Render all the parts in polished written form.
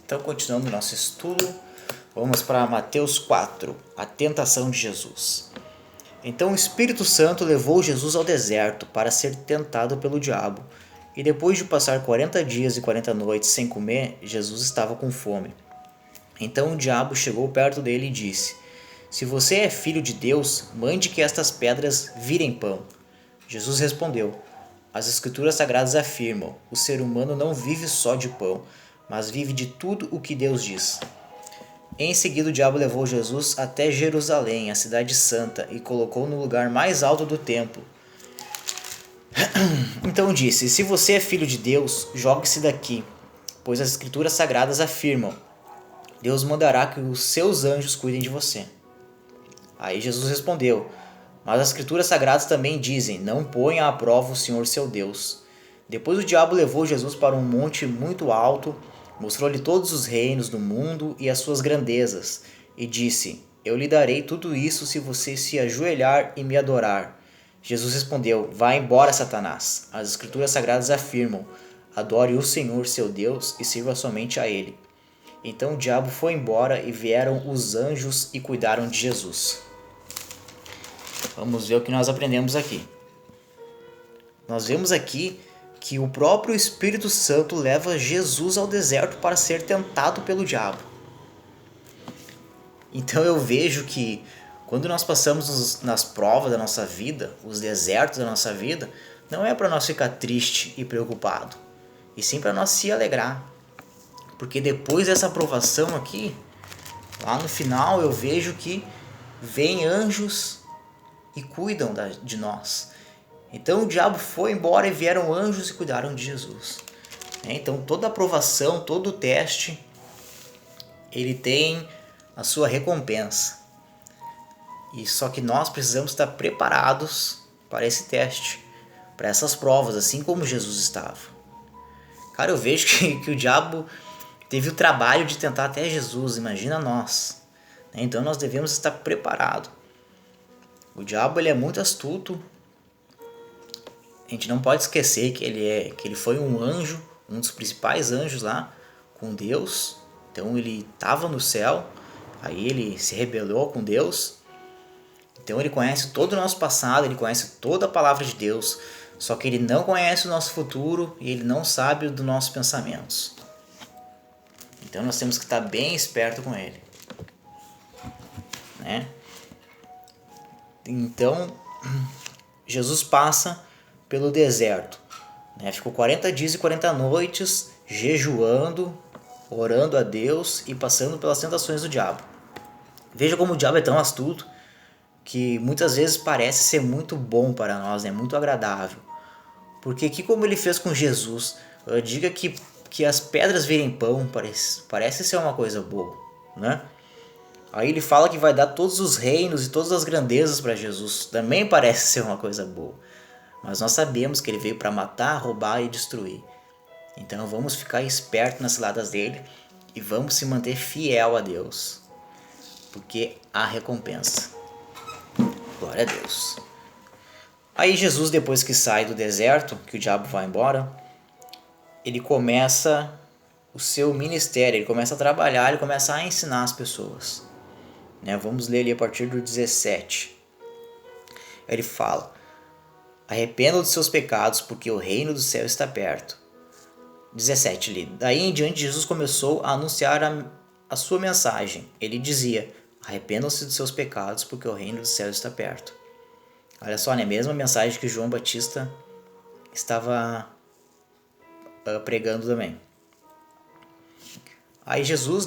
Então, continuando nosso estudo, vamos para Mateus 4, a tentação de Jesus. Então o Espírito Santo levou Jesus ao deserto para ser tentado pelo diabo. E depois de passar 40 dias e 40 noites sem comer, Jesus estava com fome. Então o diabo chegou perto dele e disse: Se você é filho de Deus, mande que estas pedras virem pão. Jesus respondeu: As Escrituras Sagradas afirmam: o ser humano não vive só de pão, mas vive de tudo o que Deus diz. Em seguida, o diabo levou Jesus até Jerusalém, a cidade santa, e colocou no lugar mais alto do templo. Então disse: Se você é filho de Deus, jogue-se daqui, pois as Escrituras Sagradas afirmam: Deus mandará que os seus anjos cuidem de você. Aí Jesus respondeu: Mas as Escrituras Sagradas também dizem: Não ponha à prova o Senhor seu Deus. Depois o diabo levou Jesus para um monte muito alto, mostrou-lhe todos os reinos do mundo e as suas grandezas, e disse: Eu lhe darei tudo isso se você se ajoelhar e me adorar. Jesus respondeu: Vá embora, Satanás. As Escrituras Sagradas afirmam: Adore o Senhor seu Deus e sirva somente a Ele. Então o diabo foi embora e vieram os anjos e cuidaram de Jesus. Vamos ver o que nós aprendemos aqui. Nós vemos aqui que o próprio Espírito Santo leva Jesus ao deserto para ser tentado pelo diabo. Então eu vejo que quando nós passamos nas provas da nossa vida, os desertos da nossa vida, não é para nós ficar triste e preocupado, e sim para nós se alegrar. Porque depois dessa provação aqui, lá no final eu vejo que vem anjos e cuidam de nós. Então o diabo foi embora e vieram anjos e cuidaram de Jesus. Então toda aprovação, todo teste, ele tem a sua recompensa. E só que nós precisamos estar preparados para esse teste, para essas provas, assim como Jesus estava. Cara, eu vejo que o diabo teve o trabalho de tentar até Jesus, imagina nós. Então nós devemos estar preparados. O diabo ele é muito astuto. A gente não pode esquecer que ele foi um anjo, um dos principais anjos lá com Deus. Então ele estava no céu, aí ele se rebelou com Deus. Então ele conhece todo o nosso passado, ele conhece toda a palavra de Deus, só que ele não conhece o nosso futuro e ele não sabe dos nossos pensamentos. Então nós temos que estar bem esperto com ele, né? Então Jesus passa pelo deserto, né? Ficou 40 dias e 40 noites jejuando, orando a Deus e passando pelas tentações do diabo. Veja como o diabo é tão astuto que muitas vezes parece ser muito bom para nós, né? Muito agradável. Porque aqui como ele fez com Jesus, diga que as pedras virem pão, parece ser uma coisa boa, né? Aí ele fala que vai dar todos os reinos e todas as grandezas para Jesus, também parece ser uma coisa boa. Mas nós sabemos que ele veio para matar, roubar e destruir. Então vamos ficar espertos nas ciladas dele e vamos se manter fiel a Deus, porque há recompensa. Glória a Deus. Aí Jesus, depois que sai do deserto, que o diabo vai embora, ele começa o seu ministério, ele começa a trabalhar, ele começa a ensinar as pessoas. Vamos ler ali a partir do 17. Ele fala: Arrependam de seus pecados, porque o reino do céu está perto. 17 ali. Daí em diante Jesus começou a anunciar a sua mensagem. Ele dizia: Arrependam-se dos seus pecados, porque o reino do céu está perto. Olha só, né? A mesma mensagem que João Batista estava pregando também. Aí Jesus,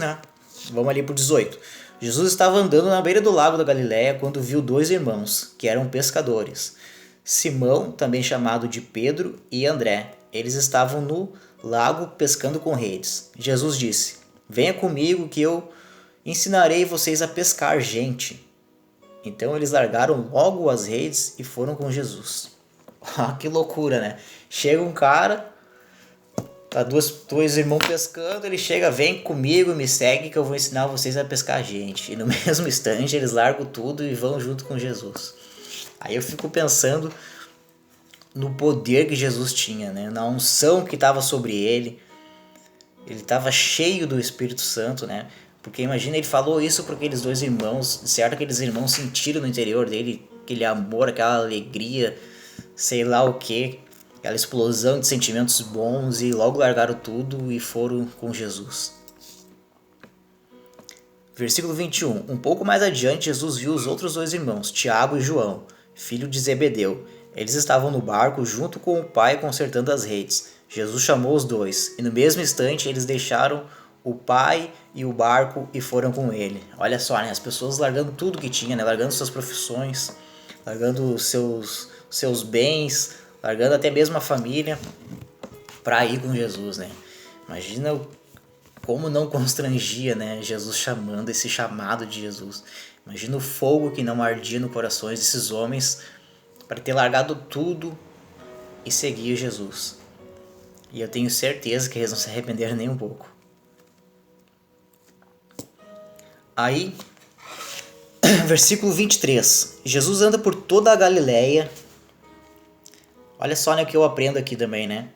vamos ali pro 18. Jesus estava andando na beira do lago da Galileia quando viu dois irmãos, que eram pescadores. Simão, também chamado de Pedro, e André. Eles estavam no lago pescando com redes. Jesus disse: Venha comigo que eu ensinarei vocês a pescar gente. Então eles largaram logo as redes e foram com Jesus. Que loucura, né? Chega um cara, tá dois irmãos pescando, ele chega: vem comigo, me segue que eu vou ensinar vocês a pescar gente. E no mesmo instante eles largam tudo e vão junto com Jesus. Aí eu fico pensando no poder que Jesus tinha, né? Na unção que estava sobre ele. ele estava cheio do Espírito Santo, né? Porque imagina, ele falou isso para aqueles dois irmãos, certo? Aqueles irmãos sentiram no interior dele aquele amor, aquela alegria, sei lá o que, aquela explosão de sentimentos bons, e logo largaram tudo e foram com Jesus. Versículo 21. Um pouco mais adiante, Jesus viu os outros dois irmãos, Tiago e João, filho de Zebedeu. Eles estavam no barco junto com o pai consertando as redes. Jesus chamou os dois, e no mesmo instante eles deixaram o pai e o barco e foram com ele. Olha só, né? As pessoas largando tudo que tinha, né? Largando suas profissões, largando seus bens, largando até mesmo a família para ir com Jesus, né? Imagina como não constrangia, né? Jesus chamando, esse chamado de Jesus. Imagina o fogo que não ardia no coração desses homens para ter largado tudo e seguir Jesus. E eu tenho certeza que eles não se arrependeram nem um pouco. Aí, versículo 23. Jesus anda por toda a Galileia. Olha só, né, o que eu aprendo aqui também, né?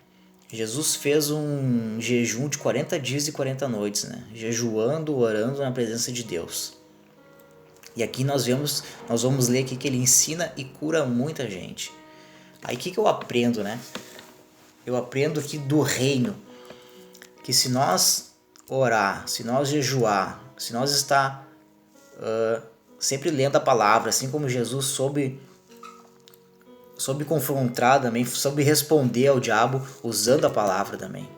Jesus fez um jejum de 40 dias e 40 noites, né? Jejuando, orando na presença de Deus. E aqui nós vamos ler aqui que ele ensina e cura muita gente. Aí o que eu aprendo, né? Eu aprendo aqui do reino, que se nós orar, se nós jejuar, se nós estar sempre lendo a palavra, assim como Jesus soube confrontar também, soube responder ao diabo usando a palavra também.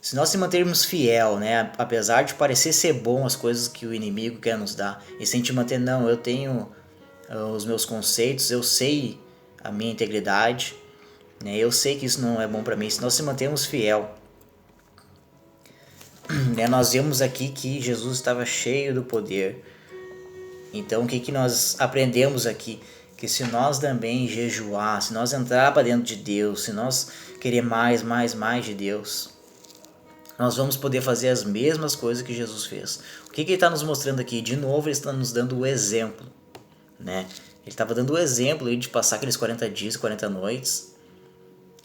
Se nós se mantermos fiel, né, apesar de parecer ser bom as coisas que o inimigo quer nos dar, e se a gente manter, não, eu tenho os meus conceitos, eu sei a minha integridade, né, eu sei que isso não é bom para mim, se nós se mantermos fiel, né, nós vemos aqui que Jesus estava cheio do poder. Então o que nós aprendemos aqui? Que se nós também jejuar, se nós entrar para dentro de Deus, se nós querer mais de Deus, nós vamos poder fazer as mesmas coisas que Jesus fez. O que ele está nos mostrando aqui? De novo, ele está nos dando o exemplo, né? Ele estava dando o exemplo de passar aqueles 40 dias, 40 noites,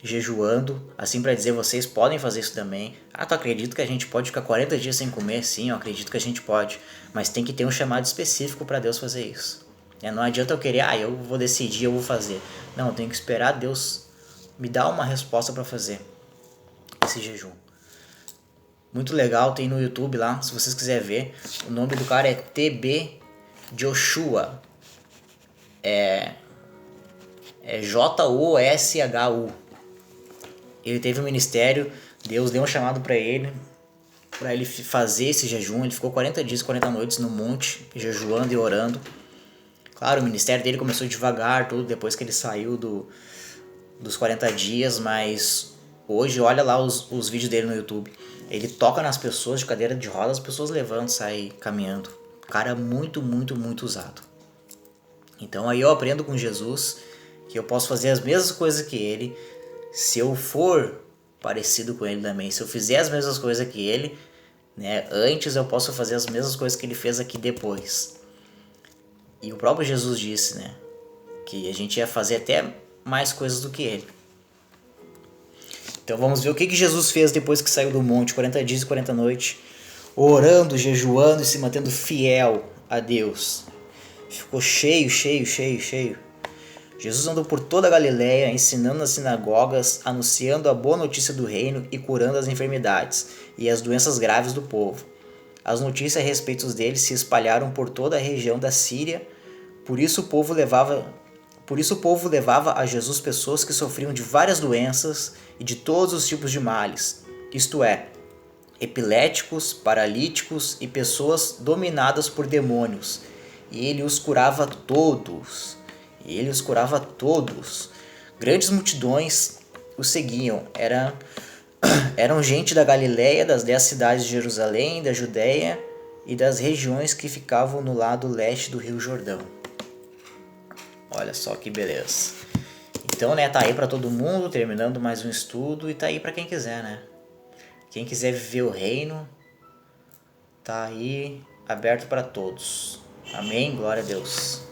jejuando, assim para dizer, vocês podem fazer isso também. Ah, tu acredita que a gente pode ficar 40 dias sem comer? Sim, eu acredito que a gente pode, mas tem que ter um chamado específico para Deus fazer isso. Não adianta eu querer, eu vou decidir, eu vou fazer. Não, eu tenho que esperar Deus me dar uma resposta para fazer esse jejum. Muito legal, tem no YouTube lá, se vocês quiserem ver. O nome do cara é TB Joshua. É Joshu. Ele teve um ministério, Deus deu um chamado para ele fazer esse jejum. Ele ficou 40 dias, 40 noites no monte, jejuando e orando. Claro, o ministério dele começou devagar, tudo, depois que ele saiu dos 40 dias, mas hoje, olha lá os vídeos dele no YouTube. Ele toca nas pessoas de cadeira de rodas, as pessoas levantam, saem caminhando. O cara é muito, muito, muito usado. Então aí eu aprendo com Jesus que eu posso fazer as mesmas coisas que ele, se eu for parecido com ele também. Se eu fizer as mesmas coisas que ele, né, antes, eu posso fazer as mesmas coisas que ele fez aqui depois. E o próprio Jesus disse, né, que a gente ia fazer até mais coisas do que ele. Então vamos ver o que Jesus fez depois que saiu do monte, 40 dias e 40 noites, orando, jejuando e se mantendo fiel a Deus. Ficou cheio. Jesus andou por toda a Galileia, ensinando nas sinagogas, anunciando a boa notícia do reino e curando as enfermidades e as doenças graves do povo. As notícias a respeito dele se espalharam por toda a região da Síria, por isso o povo levava a Jesus pessoas que sofriam de várias doenças e de todos os tipos de males, isto é, epiléticos, paralíticos e pessoas dominadas por demônios. E ele os curava todos. Grandes multidões o seguiam. Eram gente da Galileia, das 10 cidades de Jerusalém, da Judéia e das regiões que ficavam no lado leste do Rio Jordão. Olha só que beleza. Então, né, tá aí para todo mundo, terminando mais um estudo, e tá aí para quem quiser, né? Quem quiser viver o reino, tá aí aberto para todos. Amém? Glória a Deus.